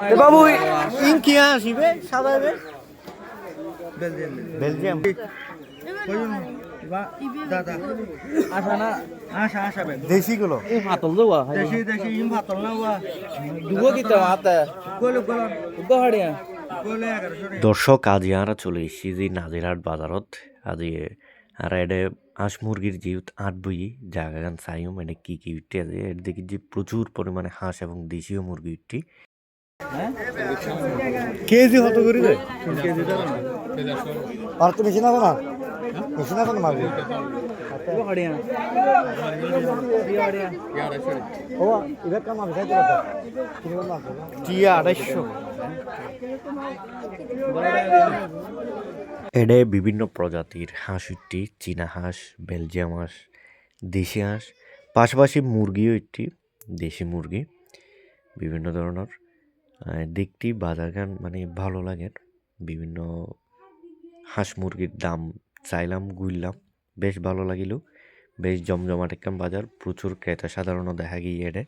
বাবু in কি আসিবে সাদাবে Belgium দাদা আশা না আশা বে দেশি গুলো এই ফাতল দেওয়া দেশি ইম ভাতল না ওয়া দুগো দিতে মাতা গোলে গোলে গহাড়িয়া গোলে 1100 দর্শক আজি আমরা চলে এসেছি যে নাজিরহাট বাজারত আজি আর এডে হাঁস মুরগির জিউত আট বই জায়গা গান চাইও মানে কি উঠতে আছে এর দেখি যে প্রচুর পরিমাণে হাঁস এবং দেশীয় মুরগি উঠটি কেজি কত করে দেয় কেজি দাও আর তো বেশি না না বেশি না কোনো মারবে গহাড়িয়া ও এবার কাম আমি খাইতে পারতাম কিরকম মাছ টিয়া 250 এডে বিভিন্ন প্রজাতির হাঁস উঠটি চীনা হাঁস বেলজিয়াম হাঁস দেশি হাঁস পাশাপাশি মুরগিও একটি দেশি মুরগি বিভিন্ন ধরনের দেখতে বাজার গান মানে ভালো লাগে বিভিন্ন হাঁস মুরগির দাম চাইলাম গুইলাম বেশ ভালো লাগিল বেশ জমজমাট একটা বাজার প্রচুর ক্রেতা সাধারণ দেখা গিয়ে এডে